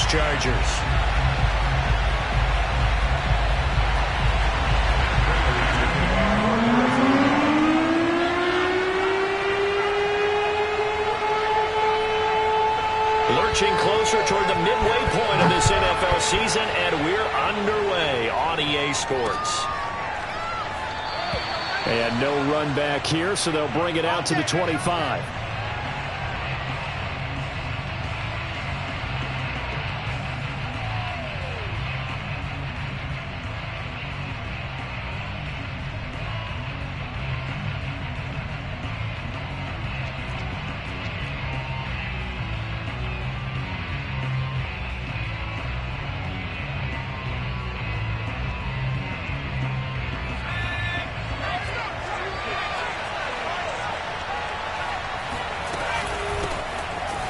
Louis Chargers. Lurching closer toward the midway point of this NFL season, and we're underway on EA Sports. And no run back here, so they'll bring it out to the 25.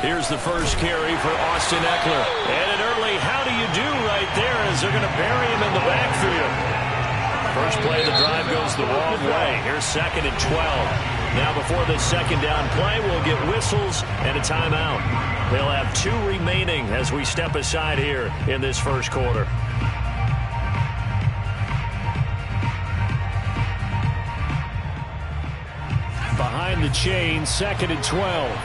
Here's the first carry for Austin Ekeler. And an early how do you do right there as they're going to bury him in the backfield. First play of the drive goes the wrong way. Here's 2nd and 12. Now before this second down play, we'll get whistles and a timeout. They'll have 2 remaining as we step aside here in this first quarter. Behind the chain, 2nd and 12.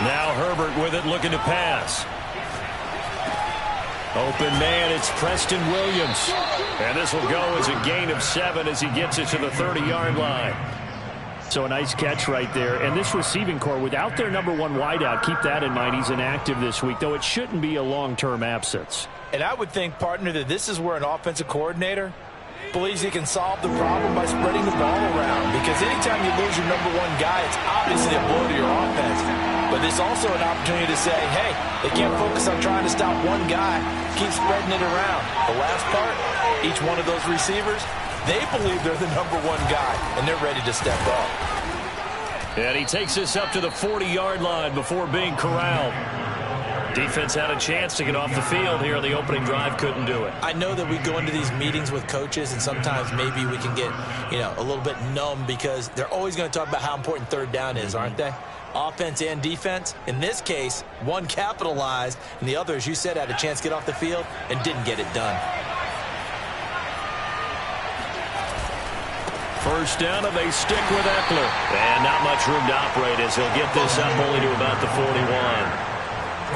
Now Herbert with it, looking to pass. Open man, it's Preston Williams. And this will go as a gain of 7 as he gets it to the 30-yard line. So a nice catch right there. And this receiving core, without their number 1 wideout, keep that in mind. He's inactive this week, though it shouldn't be a long-term absence. And I would think, partner, that this is where an offensive coordinator believes he can solve the problem by spreading the ball around. Because anytime you lose your number 1 guy, it's obviously a blow to your offense. But there's also an opportunity to say, hey, they can't focus on trying to stop one guy. Keep spreading it around. The last part, each one of those receivers, they believe they're the number 1 guy, and they're ready to step up. And he takes this up to the 40-yard line before being corralled. Defense had a chance to get off the field here on the opening drive, couldn't do it. I know that we go into these meetings with coaches, and sometimes maybe we can get, a little bit numb because they're always going to talk about how important 3rd down is, aren't they? Offense and defense. In this case, one capitalized, and the other, as you said, had a chance to get off the field and didn't get it done. First down, and they stick with Ekeler. And not much room to operate as he'll get this up only to about the 41.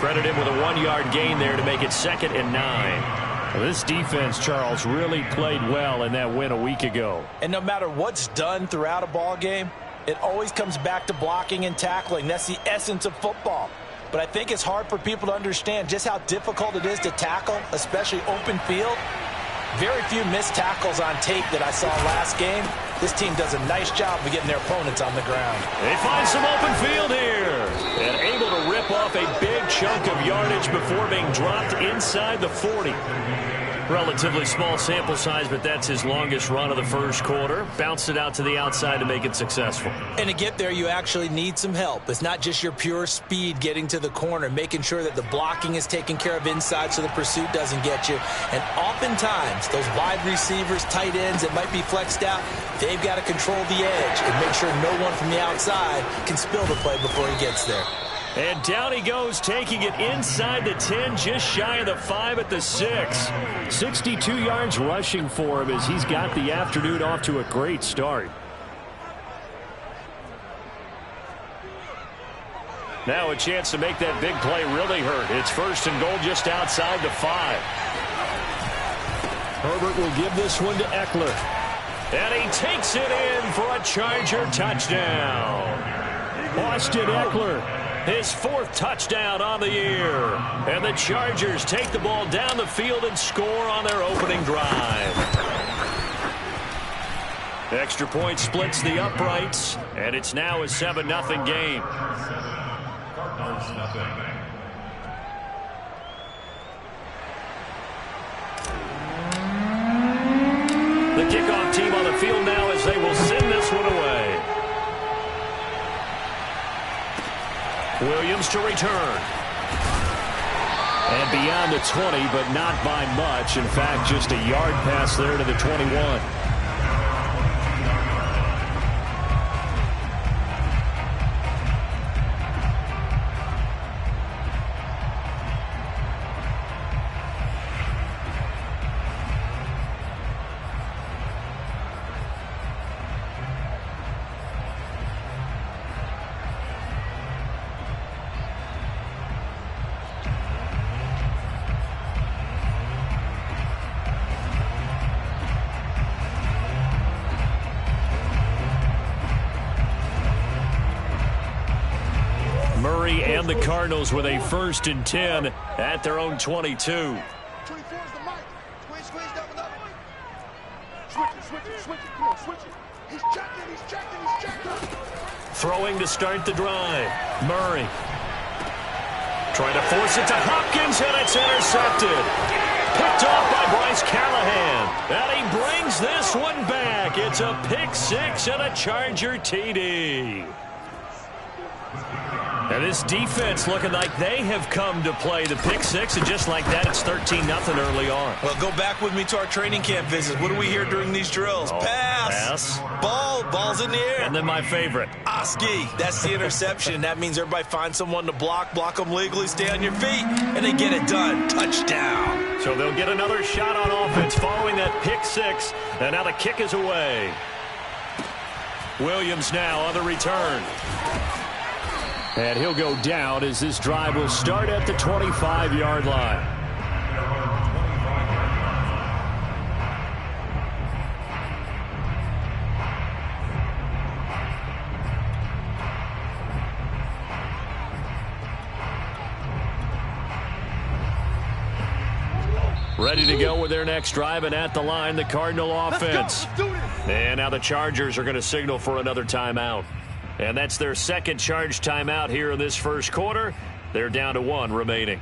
Credit him with a 1-yard gain there to make it 2nd and 9. Well, this defense, Charles, really played well in that win a week ago. And no matter what's done throughout a ball game, it always comes back to blocking and tackling. That's the essence of football. But I think it's hard for people to understand just how difficult it is to tackle, especially open field. Very few missed tackles on tape that I saw last game. This team does a nice job of getting their opponents on the ground. They find some open field here. And able to rip off a big chunk of yardage before being dropped inside the 40. Relatively small sample size, but that's his longest run of the first quarter. Bounced it out to the outside to make it successful. And to get there, you actually need some help. It's not just your pure speed getting to the corner, making sure that the blocking is taken care of inside so the pursuit doesn't get you. And oftentimes, those wide receivers, tight ends that might be flexed out, they've got to control the edge and make sure no one from the outside can spill the play before he gets there. And down he goes, taking it inside the 10, just shy of the 5 at the 6. 62 yards rushing for him as he's got the afternoon off to a great start. Now a chance to make that big play really hurt. It's 1st and goal just outside the 5. Herbert will give this one to Ekeler. And he takes it in for a Charger touchdown. Austin Ekeler. His 4th touchdown on the year. And the Chargers take the ball down the field and score on their opening drive. Extra point splits the uprights, and it's now a 7-0 game. The kickoff team on the field now as they will send this one away. Williams to return. And beyond the 20, but not by much. In fact, just a yard pass there to the 21. Murray and the Cardinals with a 1st and 10 at their own 22. Throwing to start the drive. Murray. Trying to force it to Hopkins, and it's intercepted. Picked off by Bryce Callahan. And he brings this one back. It's a pick 6 and a Charger TD. And this defense looking like they have come to play the pick 6, and just like that, it's 13-0 early on. Well, go back with me to our training camp visit. What do we hear during these drills? Pass. Ball's in the air. And then my favorite. Oski. That's the interception. That means everybody find someone to block them legally, stay on your feet, and they get it done. Touchdown. So they'll get another shot on offense following that pick 6, and now the kick is away. Williams now on the return. And he'll go down as this drive will start at the 25-yard line. Ready to go with their next drive, and at the line, the Cardinal offense. And now the Chargers are going to signal for another timeout. And that's their second charge timeout here in this first quarter. They're down to 1 remaining.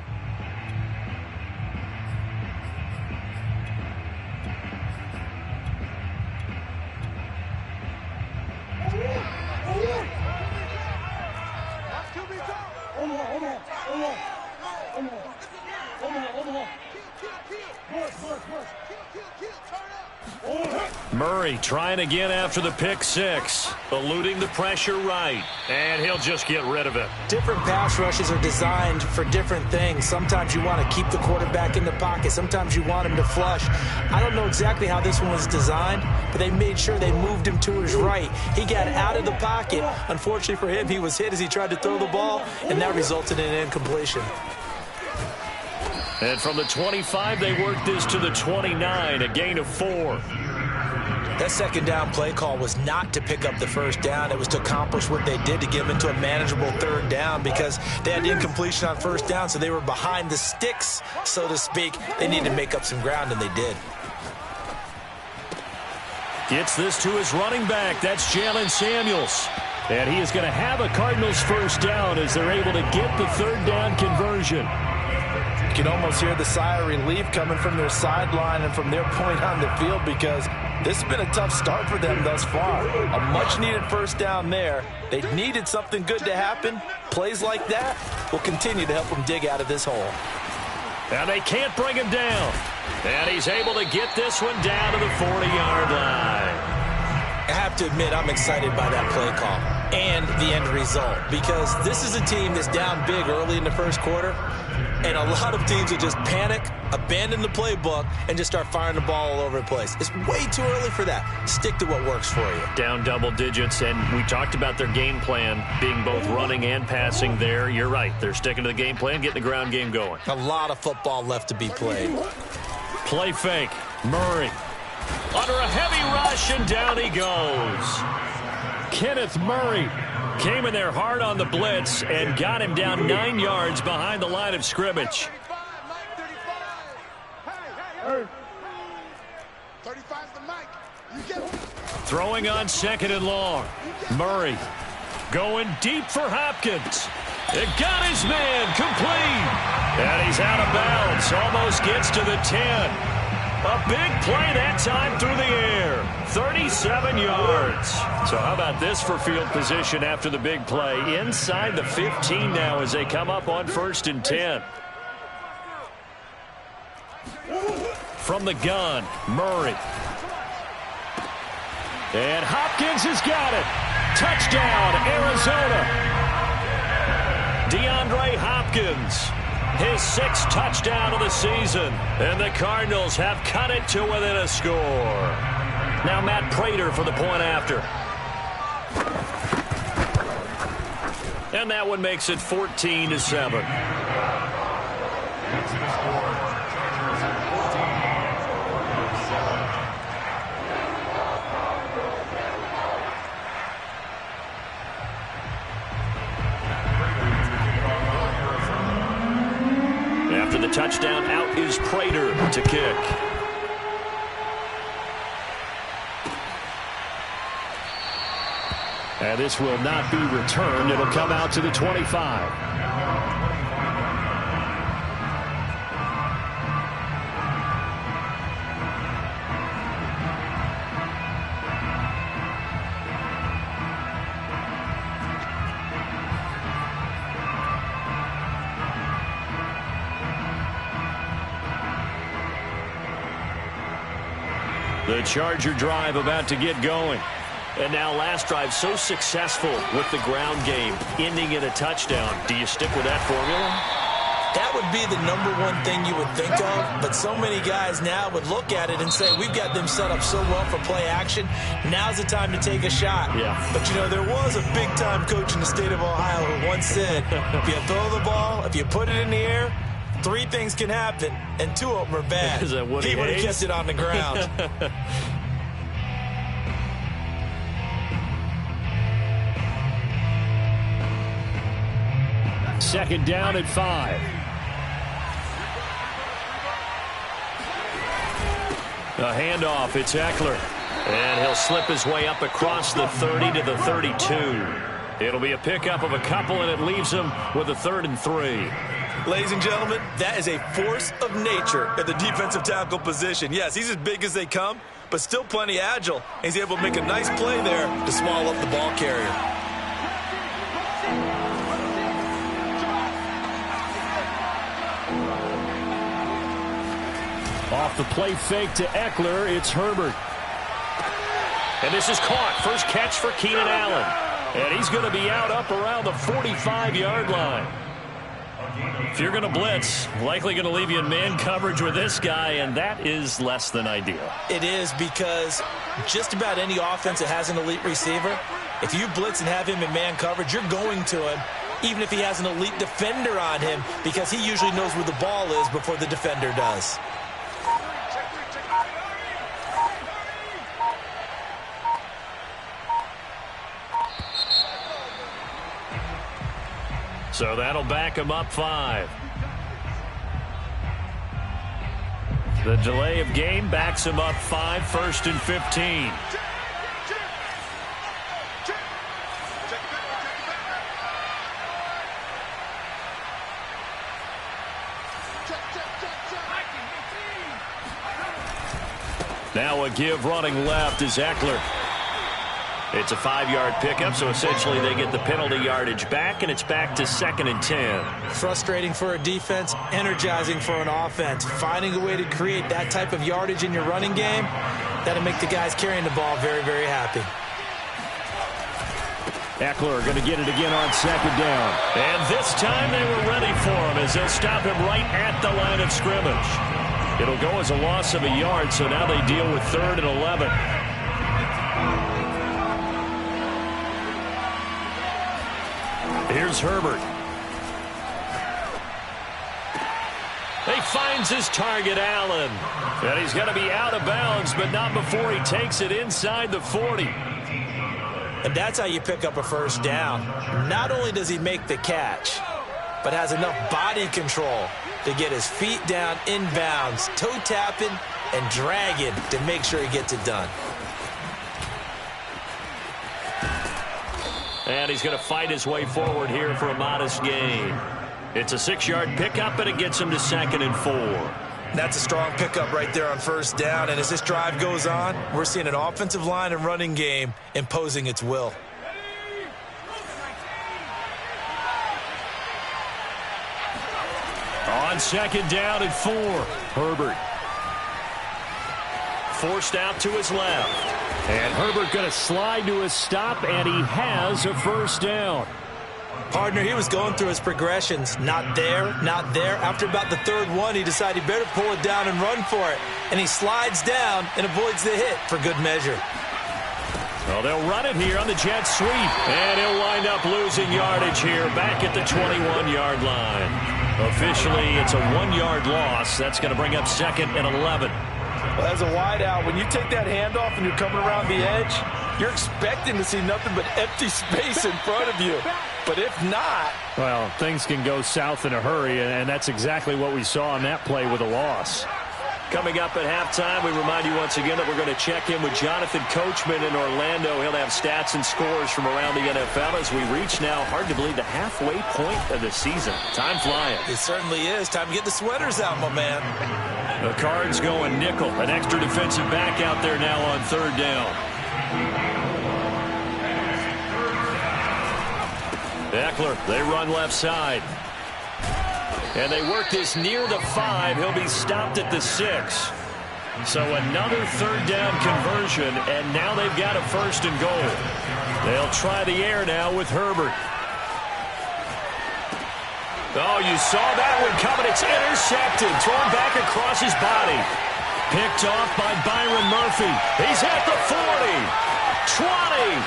Murray trying again after the pick 6, eluding the pressure right, and he'll just get rid of it. Different pass rushes are designed for different things. Sometimes you want to keep the quarterback in the pocket. Sometimes you want him to flush. I don't know exactly how this one was designed, but they made sure they moved him to his right. He got out of the pocket. Unfortunately for him, he was hit as he tried to throw the ball, and that resulted in an incompletion. And from the 25, they work this to the 29, a gain of 4. That second down play call was not to pick up the first down. It was to accomplish what they did, to get them into a manageable third down, because they had incompletion on first down, so they were behind the sticks, so to speak. They needed to make up some ground, and they did. Gets this to his running back. That's Jalen Samuels. And he is going to have a Cardinals first down as they're able to get the third down conversion. You can almost hear the sigh of relief coming from their sideline and from their point on the field, because this has been a tough start for them thus far. A much-needed first down there. They needed something good to happen. Plays like that will continue to help them dig out of this hole. And they can't bring him down. And he's able to get this one down to the 40-yard line. I have to admit, I'm excited by that play call and the end result, because this is a team that's down big early in the first quarter, and a lot of teams will just panic, abandon the playbook, and just start firing the ball all over the place. It's way too early for that. Stick to what works for you. Down double digits, and we talked about their game plan being both running and passing there. You're right. They're sticking to the game plan, getting the ground game going. A lot of football left to be played. Play fake. Murray. Under a heavy rush, and down he goes. Kenneth Murray came in there hard on the blitz and got him down 9 yards behind the line of scrimmage. 35's the mic. Throwing on 2nd and long. Murray going deep for Hopkins. It got his man complete. And he's out of bounds. Almost gets to the 10. A big play that time through the air. 37 yards. So how about this for field position after the big play? Inside the 15 now as they come up on 1st and 10. From the gun, Murray. And Hopkins has got it. Touchdown, Arizona. DeAndre Hopkins. His 6th touchdown of the season. And the Cardinals have cut it to within a score. Now Matt Prater for the point after. And that one makes it 14-7. touchdown. Out is Prater to kick. And this will not be returned. It'll come out to the 25. The Charger drive about to get going. And now last drive so successful with the ground game, ending in a touchdown. Do you stick with that formula? That would be the #1 thing you would think of, but so many guys now would look at it and say, we've got them set up so well for play action. Now's the time to take a shot. Yeah. But, you know, there was a big-time coach in the state of Ohio who once said, if you throw the ball, if you put it in the air, 3 things can happen, and 2 of them are bad. Is that Woody He would have Hayes? kept it on the ground. Second down at 5. A handoff. It's Eckler. And he'll slip his way up across the 30 to the 32. It'll be a pickup of a couple, and it leaves him with a 3rd and 3. Ladies and gentlemen, that is a force of nature at the defensive tackle position. Yes, he's as big as they come, but still plenty agile. He's able to make a nice play there to swallow up the ball carrier. Off the play fake to Eckler, it's Herbert. And this is caught. First catch for Keenan Allen. And he's going to be out up around the 45-yard line. If you're going to blitz, likely going to leave you in man coverage with this guy, and that is less than ideal. It is, because just about any offense that has an elite receiver, if you blitz and have him in man coverage, you're going to him, even if he has an elite defender on him, because he usually knows where the ball is before the defender does. So that'll back him up 5. The delay of game backs him up 5, 1st and 15. Now a give running left is Eckler. It's a 5-yard pickup, so essentially they get the penalty yardage back, and it's back to 2nd and 10. Frustrating for a defense, energizing for an offense. Finding a way to create that type of yardage in your running game, that'll make the guys carrying the ball very, very happy. Eckler going to get it again on 2nd down. And this time they were ready for him as they'll stop him right at the line of scrimmage. It'll go as a loss of a yard, so now they deal with 3rd and 11. Here's Herbert. He finds his target, Allen. And he's going to be out of bounds, but not before he takes it inside the 40. And that's how you pick up a first down. Not only does he make the catch, but has enough body control to get his feet down inbounds, toe tapping and dragging to make sure he gets it done. And he's going to fight his way forward here for a modest gain. It's a 6-yard pickup, and it gets him to 2nd and 4. That's a strong pickup right there on first down. And as this drive goes on, we're seeing an offensive line and running game imposing its will. On 2nd down at 4, Herbert. Forced out to his left. And Herbert going to slide to a stop, and he has a first down. Partner, he was going through his progressions. Not there, not there. After about the 3rd one, he decided he better pull it down and run for it. And he slides down and avoids the hit for good measure. Well, they'll run it here on the jet sweep. And he'll wind up losing yardage here back at the 21-yard line. Officially, it's a 1-yard loss. That's going to bring up 2nd and 11. Well, as a wideout, when you take that handoff and you're coming around the edge, You're expecting to see nothing but empty space in front of you. But if not... Well, things can go south in a hurry, and that's exactly what we saw on that play with a loss. Coming up at halftime, we remind you once again that we're going to check in with Jonathan Coachman in Orlando. He'll have stats and scores from around the NFL as we reach now, hard to believe, the halfway point of the season. Time flying. It certainly is. Time to get the sweaters out, my man. The Cards going nickel. An extra defensive back out there now on third down. Eckler, they run left side. And they work this near the 5. He'll be stopped at the 6. So another third down conversion, and now they've got a 1st and goal. They'll try the air now with Herbert. Oh, you saw that one coming. It's intercepted. Thrown back across his body. Picked off by Byron Murphy. He's at the 40. 20.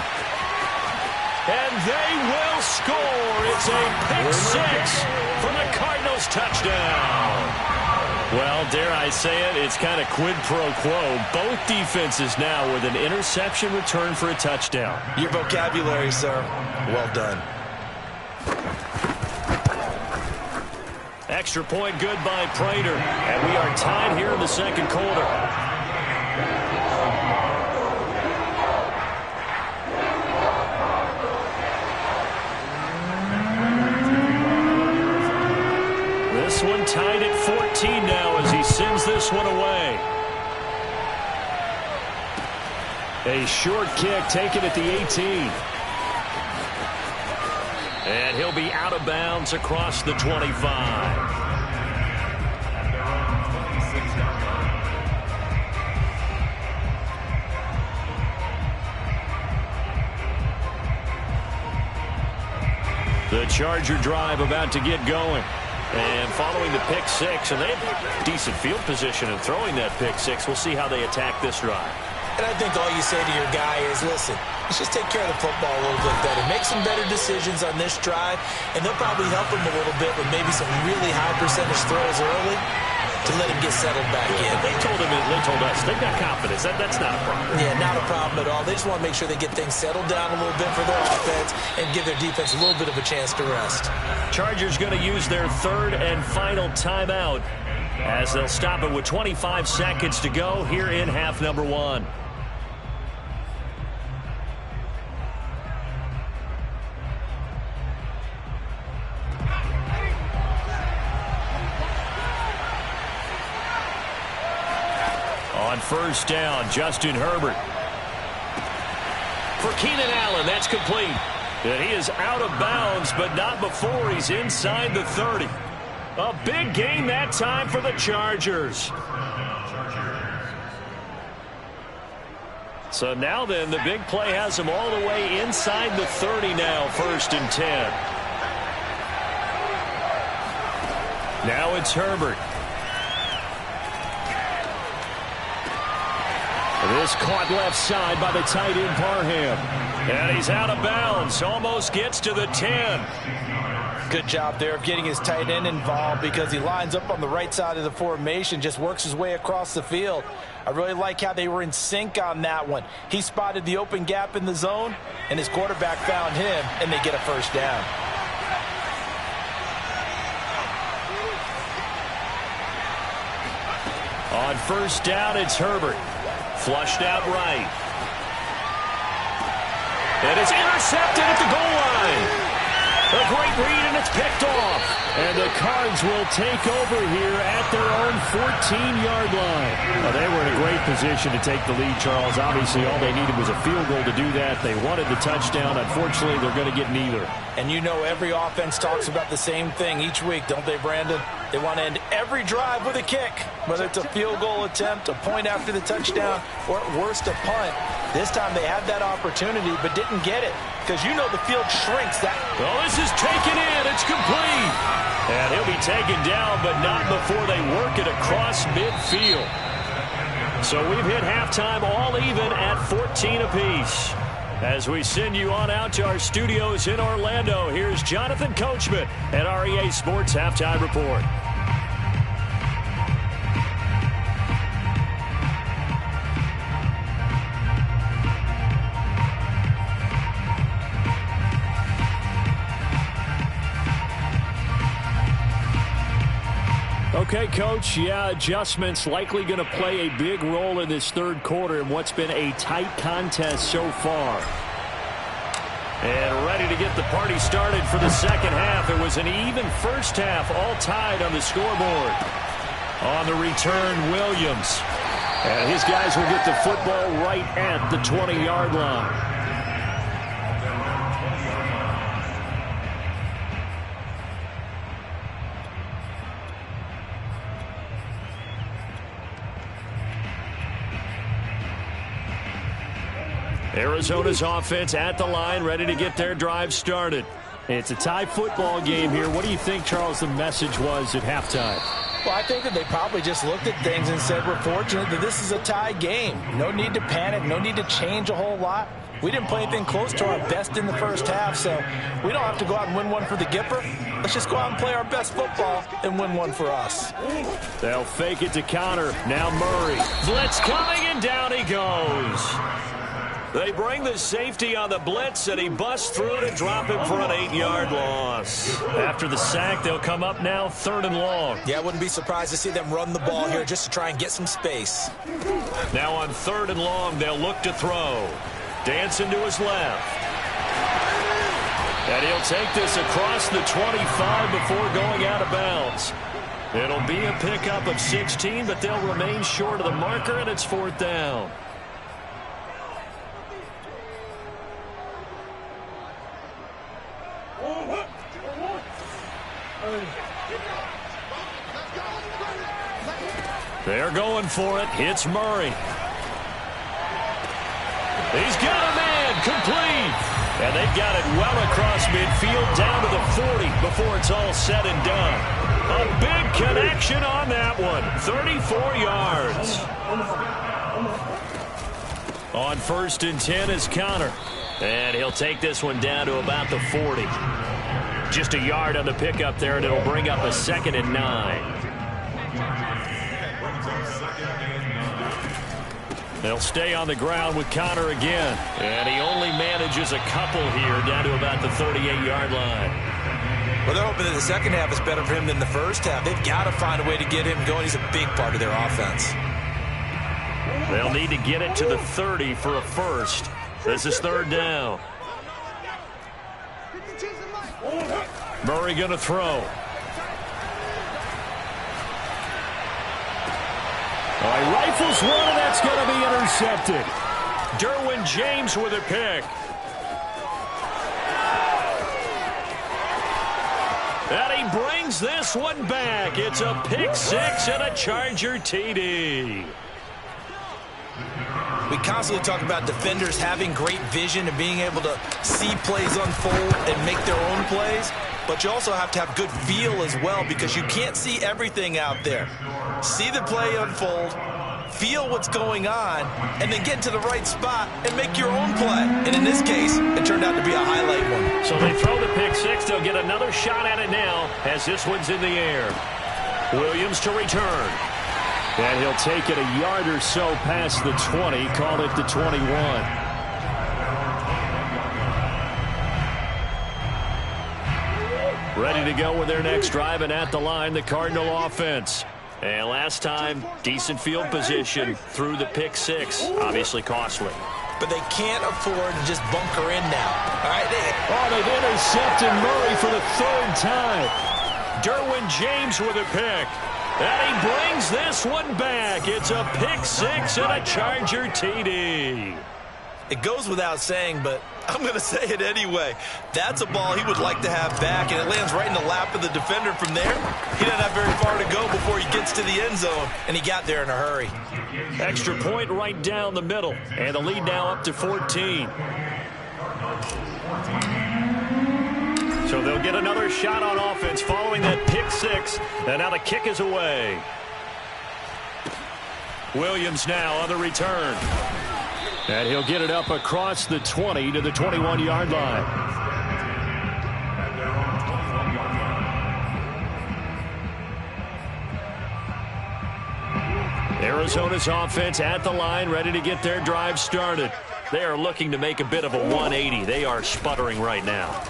And they will score. It's a pick 6 for the Cardinals touchdown. Well, dare I say it, it's kind of quid pro quo. Both defenses now with an interception return for a touchdown. Your vocabulary, sir. Well done. Extra point good by Prater. And we are tied here in the second quarter. This one tied at 14 now as he sends this one away. A short kick taken at the 18. And he'll be out of bounds across the 25. The Charger drive about to get going. And following the pick 6, and they have decent field position in throwing that pick 6. We'll see how they attack this drive. And I think all you say to your guy is, listen, let's just take care of the football a little bit better. Make some better decisions on this drive, and they'll probably help him a little bit with maybe some really high percentage throws early to let him get settled back in. They told us they've got confidence. That's not a problem. Yeah, not a problem at all. They just want to make sure they get things settled down a little bit for their offense and give their defense a little bit of a chance to rest. Chargers going to use their third and final timeout as they'll stop it with 25 seconds to go here in half number 1. On first down, Justin Herbert. For Keenan Allen, that's complete. And he is out of bounds, but not before he's inside the 30. A big gain that time for the Chargers. So now then, the big play has him all the way inside the 30 now, 1st and 10. Now it's Herbert. This caught left side by the tight end Parham. And he's out of bounds. Almost gets to the 10. Good job there of getting his tight end involved because he lines up on the right side of the formation, just works his way across the field. I really like how they were in sync on that one. He spotted the open gap in the zone, and his quarterback found him, and they get a 1st down. On first down, it's Herbert. Flushed out right. And it's intercepted at the goal line. A great read, and it's picked off. And the Cards will take over here at their own 14-yard line. Well, they were in a great position to take the lead, Charles. Obviously, all they needed was a field goal to do that. They wanted the touchdown. Unfortunately, they're going to get neither. And you know every offense talks about the same thing each week, don't they, Brandon? They want to end every drive with a kick, whether it's a field goal attempt, a point after the touchdown, or at worst, a punt. This time they had that opportunity but didn't get it because you know the field shrinks. Well, this is taken in. It's complete. And he'll be taken down, but not before they work it across midfield. So we've hit halftime all even at 14 apiece. As we send you on out to our studios in Orlando, here's Jonathan Coachman at REA Sports Halftime Report. Okay, Coach, yeah, adjustments likely going to play a big role in this third quarter in what's been a tight contest so far. And ready to get the party started for the second half. It was an even first half, all tied on the scoreboard. On the return, Williams. And his guys will get the football right at the 20-yard line. Arizona's offense at the line, ready to get their drive started. It's a tie football game here. What do you think, Charles, the message was at halftime? Well, I think that they probably just looked at things and said, we're fortunate that this is a tie game. No need to panic. No need to change a whole lot. We didn't play anything close to our best in the first half, so we don't have to go out and win one for the Gipper. Let's just go out and play our best football and win one for us. They'll fake it to Connor. Now Murray. Blitz coming, and down he goes. They bring the safety on the blitz, and he busts through to drop him for an 8-yard loss. After the sack, they'll come up now 3rd and long. Yeah, I wouldn't be surprised to see them run the ball here just to try and get some space. Now on 3rd and long, they'll look to throw. Dancing to his left. And he'll take this across the 25 before going out of bounds. It'll be a pickup of 16, but they'll remain short of the marker, and it's 4th down. They're going for it. It's Murray. He's got a man complete. And they've got it well across midfield down to the 40 before it's all said and done. A big connection on that one. 34 yards. On 1st and 10 is Connor. And he'll take this one down to about the 40. Just a yard on the pickup there, and it'll bring up a 2nd and 9. They'll stay on the ground with Connor again. And he only manages a couple here down to about the 38-yard line. Well, they're hoping that the second half is better for him than the first half. They've got to find a way to get him going. He's a big part of their offense. They'll need to get it to the 30 for a first. This is 3rd down. Murray going to throw. Oh, he rifles one, and that's going to be intercepted. Derwin James with a pick. And he brings this one back. It's a pick 6 and a Charger TD. We constantly talk about defenders having great vision and being able to see plays unfold and make their own plays. But you also have to have good feel as well, because you can't see everything out there. See the play unfold, feel what's going on, and then get to the right spot and make your own play. And in this case, it turned out to be a highlight one. So they throw the pick 6. They'll get another shot at it now as this one's in the air. Williams to return. And he'll take it a yard or so past the 20, call it the 21. Ready to go with their next drive, and at the line, the Cardinal offense. And last time, decent field position through the pick 6, obviously costly. But they can't afford to just bunker in now. All right, they've intercepted Murray for the 3rd time. Derwin James with a pick. And he brings this one back. It's a pick 6 and a Charger TD. It goes without saying, but I'm going to say it anyway. That's a ball he would like to have back, and it lands right in the lap of the defender from there. He doesn't have very far to go before he gets to the end zone, and he got there in a hurry. Extra point right down the middle, and the lead now up to 14. So they'll get another shot on offense following that pick 6, and now the kick is away. Williams now on the return. And he'll get it up across the 20 to the 21-yard line. Arizona's offense at the line, ready to get their drive started. They are looking to make a bit of a 180. They are sputtering right now.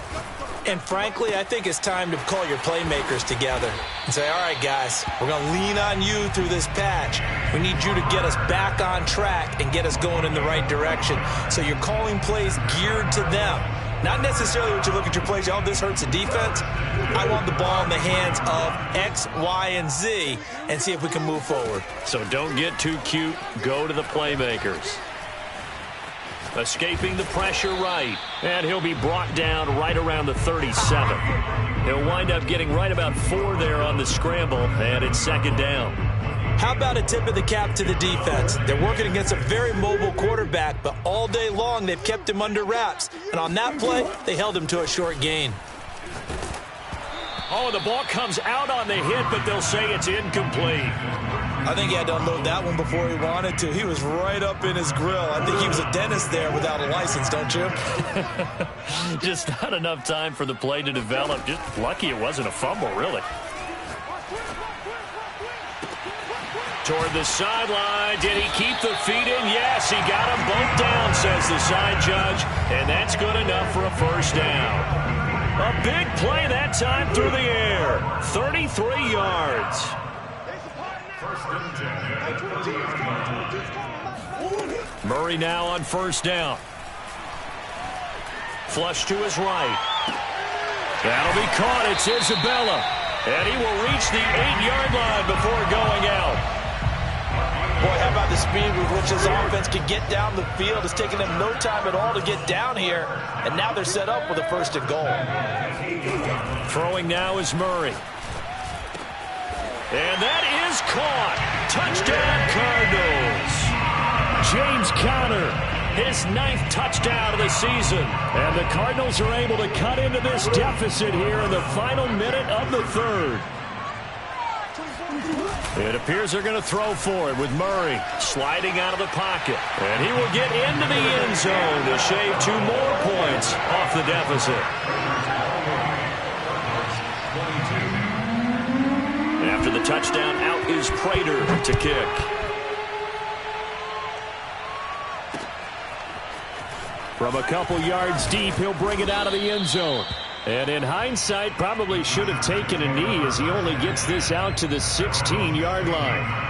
And frankly, I think it's time to call your playmakers together and say, all right, guys, we're going to lean on you through this patch. We need you to get us back on track and get us going in the right direction. So you're calling plays geared to them. Not necessarily when you look at your plays, oh, this hurts the defense. I want the ball in the hands of X, Y, and Z and see if we can move forward. So don't get too cute. Go to the playmakers. Escaping the pressure right. And he'll be brought down right around the 37. He'll wind up getting right about 4 there on the scramble, and it's second down. How about a tip of the cap to the defense? They're working against a very mobile quarterback, but all day long they've kept him under wraps. And on that play, they held him to a short gain. Oh, the ball comes out on the hit, but they'll say it's incomplete. I think he had to unload that one before he wanted to. He was right up in his grill. I think he was a dentist there without a license, don't you? Just not enough time for the play to develop. Just lucky it wasn't a fumble, really. Toward the sideline. Did he keep the feet in? Yes, he got them both down, says the side judge. And that's good enough for a first down. A big play that time through the air. 33 yards. Murray now on first down. Flush to his right. That'll be caught. It's Isabella. And he will reach the 8-yard line before going out. Boy, how about the speed with which this offense can get down the field? It's taken them no time at all to get down here. And now they're set up with a first and goal. Throwing now is Murray. And that is caught. Touchdown, Cardinals. James Conner, his 9th touchdown of the season. And the Cardinals are able to cut into this deficit here in the final minute of the third. It appears they're going to throw for it with Murray sliding out of the pocket. And he will get into the end zone to shave 2 more points off the deficit. After the touchdown, out is Prater to kick. From a couple yards deep, he'll bring it out of the end zone. And in hindsight, probably should have taken a knee as he only gets this out to the 16-yard line.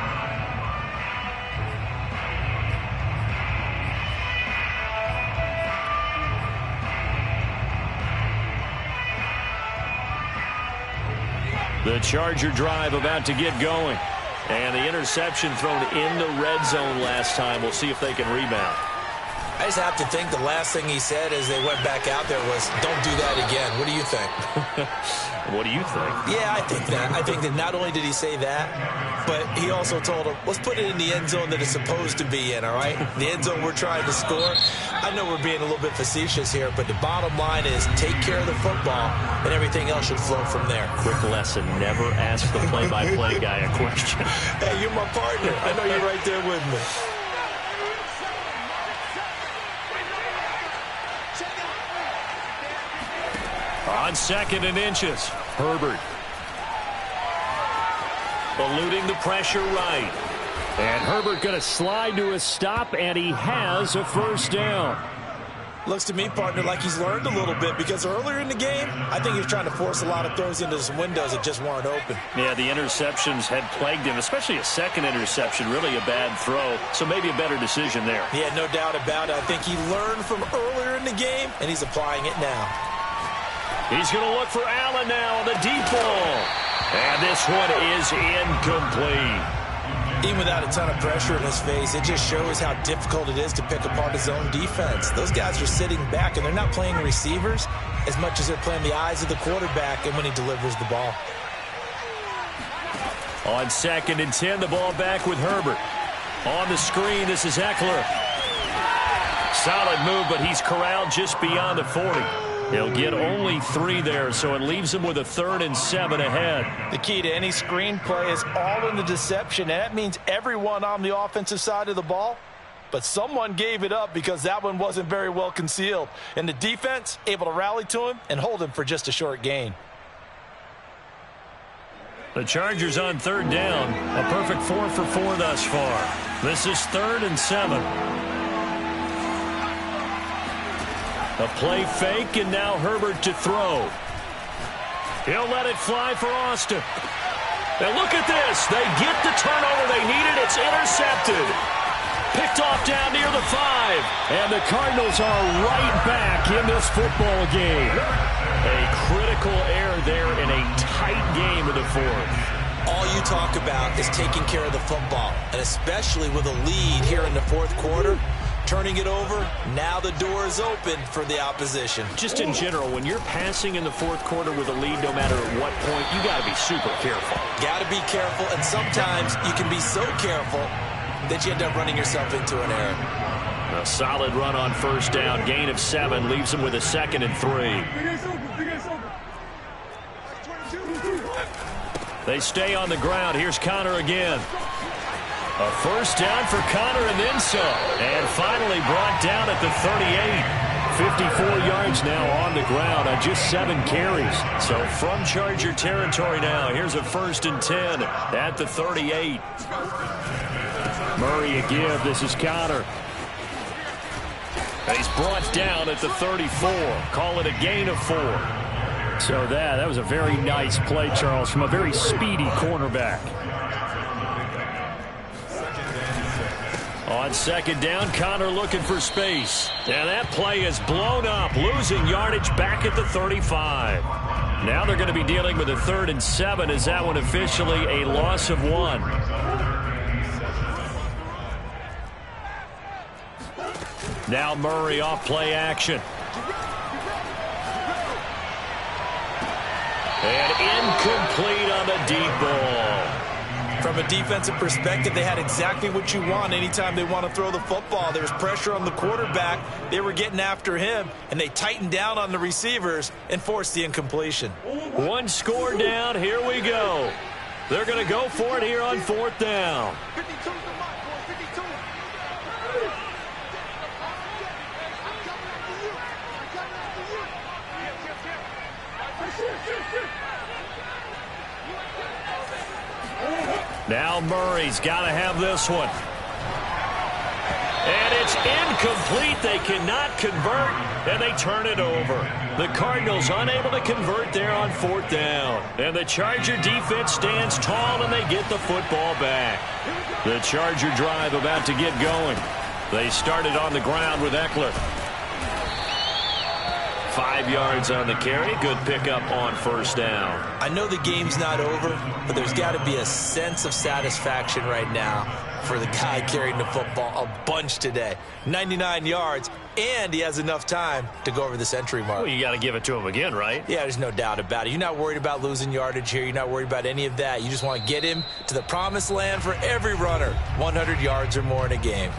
The Charger drive about to get going. And the interception thrown in the red zone last time. We'll see if they can rebound. I just have to think the last thing he said as they went back out there was, don't do that again. What do you think? What do you think? Yeah, I think that. I think that not only did he say that, but he also told him, let's put it in the end zone that it's supposed to be in, all right? The end zone we're trying to score. I know we're being a little bit facetious here, but the bottom line is take care of the football, and everything else should flow from there. Quick lesson, never ask the play-by-play guy a question. Hey, you're my partner. I know you're right there with me. On 2nd and inches, Herbert. Eluding the pressure right. And Herbert going to slide to a stop, and he has a first down. Looks to me, partner, like he's learned a little bit because earlier in the game, I think he was trying to force a lot of throws into some windows that just weren't open. Yeah, the interceptions had plagued him, especially a second interception, really a bad throw. So maybe a better decision there. Yeah, no doubt about it. I think he learned from earlier in the game, and he's applying it now. He's going to look for Allen now on the deep ball. And this one is incomplete. Even without a ton of pressure in his face, it just shows how difficult it is to pick apart his own defense. Those guys are sitting back, and they're not playing receivers as much as they're playing the eyes of the quarterback and when he delivers the ball. On 2nd and 10, the ball back with Herbert. On the screen, this is Eckler. Solid move, but he's corralled just beyond the 40. He'll get only 3 there, so it leaves him with a 3rd and 7 ahead. The key to any screenplay is all in the deception, and that means everyone on the offensive side of the ball. But someone gave it up because that one wasn't very well concealed. And the defense able to rally to him and hold him for just a short gain. The Chargers on 3rd down. A perfect 4 for 4 thus far. This is 3rd and 7. A play fake, and now Herbert to throw. He'll let it fly for Austin. And look at this. They get the turnover they needed. It's intercepted. Picked off down near the 5. And the Cardinals are right back in this football game. A critical error there in a tight game in the 4th. All you talk about is taking care of the football, and especially with a lead here in the 4th quarter, turning it over, now the door is open for the opposition. Just in general, when you're passing in the 4th quarter with a lead, no matter at what point, you got to be super careful. Got to be careful, and sometimes you can be so careful that you end up running yourself into an error. A solid run on first down, gain of 7, leaves them with a 2nd and 3. They stay on the ground. Here's Connor again. A first down for Connor and then some. And finally brought down at the 38. 54 yards now on the ground on just 7 carries. So from Charger territory now, here's a 1st and 10 at the 38. Murray again. This is Connor. And he's brought down at the 34. Call it a gain of 4. So that was a very nice play, Charles, from a very speedy cornerback. On 2nd down, Connor looking for space. And that play is blown up, losing yardage back at the 35. Now they're going to be dealing with a 3rd and 7. Is that one officially a loss of 1? Now Murray off play action. And incomplete on the deep ball. From a defensive perspective, they had exactly what you want anytime they want to throw the football. There was pressure on the quarterback. They were getting after him, and they tightened down on the receivers and forced the incompletion. 1 score down. Here we go. They're going to go for it here on 4th down. 52 is the mark, boy. 52. Now Murray's got to have this one. And it's incomplete. They cannot convert, and they turn it over. The Cardinals unable to convert there on 4th down. And the Charger defense stands tall, and they get the football back. The Charger drive about to get going. They started on the ground with Eckler. 5 yards on the carry. Good pickup on first down. I know the game's not over, but there's got to be a sense of satisfaction right now for the guy carrying the football a bunch today. 99 yards, and he has enough time to go over the century mark. Well, you got to give it to him again, right? Yeah, there's no doubt about it. You're not worried about losing yardage here. You're not worried about any of that. You just want to get him to the promised land for every runner. 100 yards or more in a game.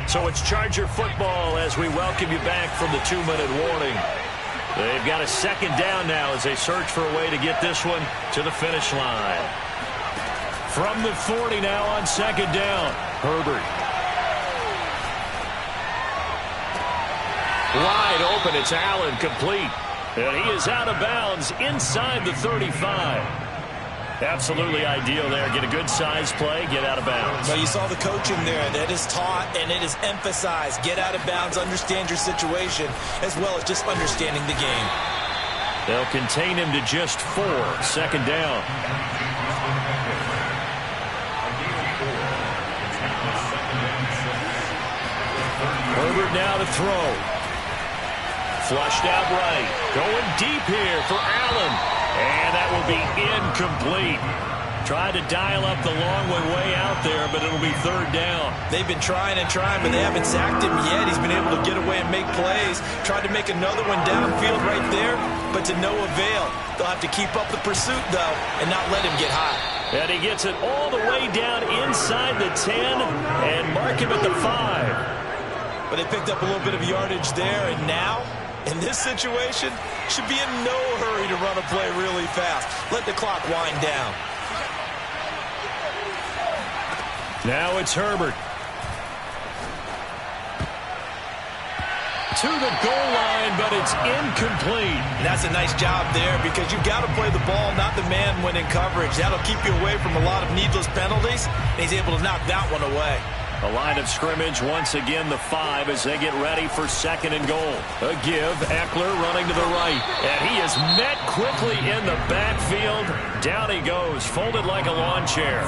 So it's Charger football as we welcome you back from the 2-minute warning. They've got a 2nd down now as they search for a way to get this one to the finish line. From the 40 now on 2nd down, Herbert. Wide open, it's Allen, complete. And he is out of bounds inside the 35. Absolutely ideal there. Get a good size play, get out of bounds. Well, you saw the coaching there. That is taught and it is emphasized. Get out of bounds, understand your situation, as well as just understanding the game. They'll contain him to just 4. 2nd down. Herbert now to throw. Flushed out right. Going deep here for Allen. And that will be incomplete. Tried to dial up the long way out there, but it'll be 3rd down. They've been trying and trying, but they haven't sacked him yet. He's been able to get away and make plays. Tried to make another one downfield right there, but to no avail. They'll have to keep up the pursuit, though, and not let him get high. And he gets it all the way down inside the 10 and mark him at the 5. But they picked up a little bit of yardage there, and now, in this situation, should be in no hurry to run a play really fast. Let the clock wind down. Now it's Herbert. to the goal line, but it's incomplete. And that's a nice job there because you've got to play the ball, not the man when in coverage. That'll keep you away from a lot of needless penalties, and he's able to knock that one away. A line of scrimmage, once again the 5 as they get ready for 2nd and goal. A give, Eckler running to the right. And he is met quickly in the backfield. Down he goes, folded like a lawn chair.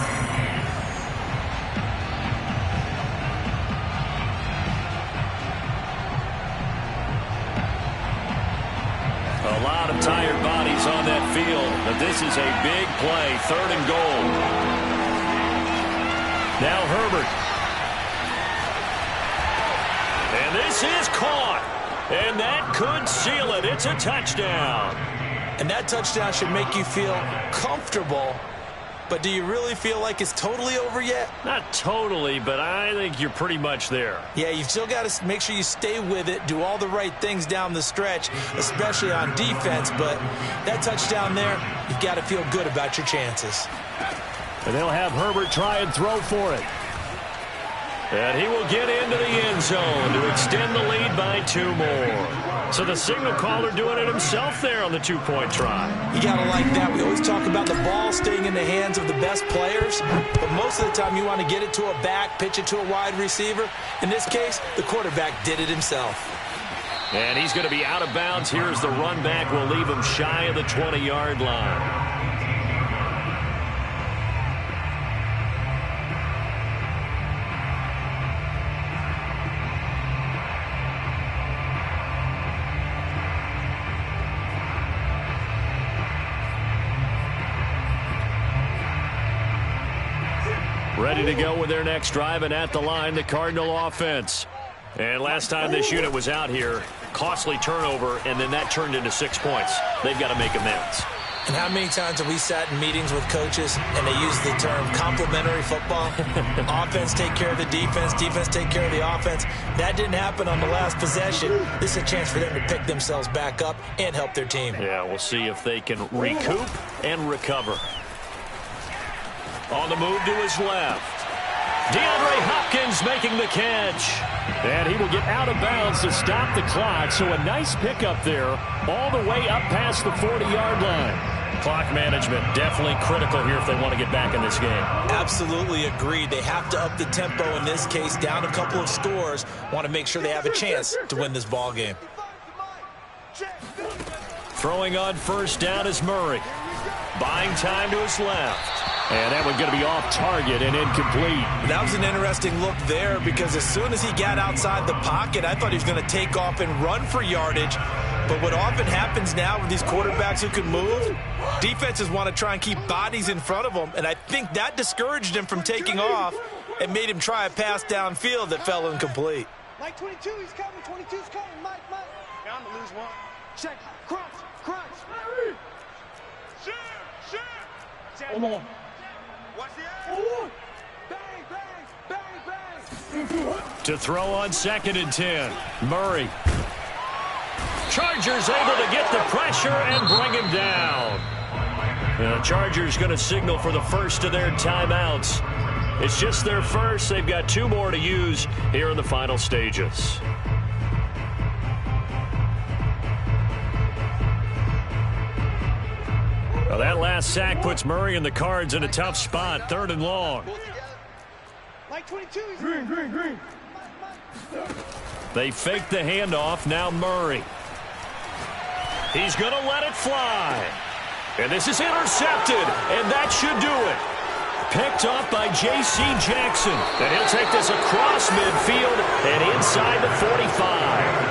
A lot of tired bodies on that field, but this is a big play, 3rd and goal. Now Herbert. And this is caught. And that could seal it. It's a touchdown. And that touchdown should make you feel comfortable. But do you really feel like it's totally over yet? Not totally, but I think you're pretty much there. Yeah, you've still got to make sure you stay with it, do all the right things down the stretch, especially on defense. But that touchdown there, you've got to feel good about your chances. And they'll have Herbert try and throw for it. And he will get into the end zone to extend the lead by 2 more. So the signal caller doing it himself there on the 2-point try. You got to like that. We always talk about the ball staying in the hands of the best players, but most of the time you want to get it to a back, pitch it to a wide receiver. In this case, the quarterback did it himself. And he's going to be out of bounds. Here's the run back. We'll leave him shy of the 20-yard line. Ready to go with their next drive, and at the line, the Cardinal offense. And last time this unit was out here, costly turnover, and then that turned into 6 points. They've got to make amends. And how many times have we sat in meetings with coaches and they use the term complementary football? Offense take care of the defense, defense take care of the offense. That didn't happen on the last possession. This is a chance for them to pick themselves back up and help their team. Yeah, we'll see if they can recoup and recover. On the move to his left. DeAndre Hopkins making the catch. And he will get out of bounds to stop the clock. So a nice pickup there all the way up past the 40-yard line. Clock management definitely critical here if they want to get back in this game. Absolutely agreed. They have to up the tempo in this case, down a couple of scores. Want to make sure they have a chance to win this ball game. Throwing on first down is Murray. Buying time to his left. And that one going to be off target and incomplete. That was an interesting look there because as soon as he got outside the pocket, I thought he was going to take off and run for yardage. But what often happens now with these quarterbacks who can move, defenses want to try and keep bodies in front of them. And I think that discouraged him from taking off and made him try a pass downfield that fell incomplete. Mike 22, he's coming. 22's coming. Mike. Down to lose one. Check. Crunch. Share. Come on. Watch the air. Bang. To throw on 2nd and 10. Murray. Chargers able to get the pressure and bring him down. The Chargers going to signal for the first of their timeouts. It's just their first. They've got 2 more to use here in the final stages. Well, that last sack puts Murray and the Cards in a tough spot. 3rd and long. Like 22, he's green. They fake the handoff. Now Murray. He's going to let it fly. And this is intercepted. And that should do it. Picked off by J.C. Jackson. And he'll take this across midfield and inside the 45.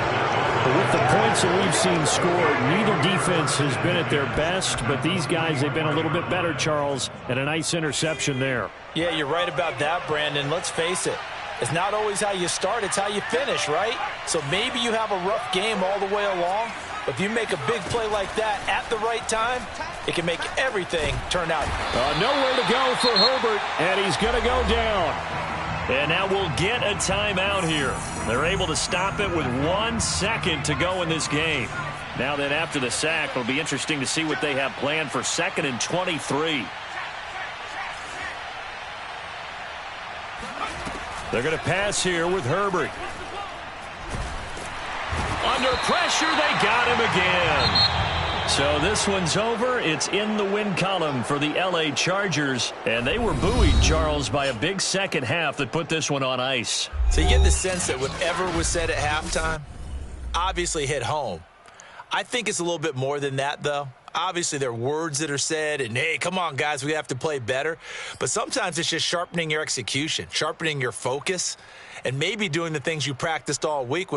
With the points that we've seen scored, neither defense has been at their best, but these guys, they've been a little bit better, Charles, and a nice interception there. Yeah, you're right about that, Brandon. Let's face it. It's not always how you start, it's how you finish, right? So maybe you have a rough game all the way along, but if you make a big play like that at the right time, it can make everything turn out. Nowhere to go for Herbert, and he's going to go down. And now we'll get a timeout here. They're able to stop it with 1 second to go in this game. Now then, after the sack, it'll be interesting to see what they have planned for 2nd and 23. They're going to pass here with Herbert. Under pressure, they got him again. So this one's over. It's in the win column for the L.A. Chargers. And they were buoyed, Charles, by a big second half that put this one on ice. So you get the sense that whatever was said at halftime obviously hit home. I think it's a little bit more than that, though. Obviously, there are words that are said, and, hey, come on, guys, we have to play better. But sometimes it's just sharpening your execution, sharpening your focus, and maybe doing the things you practiced all week with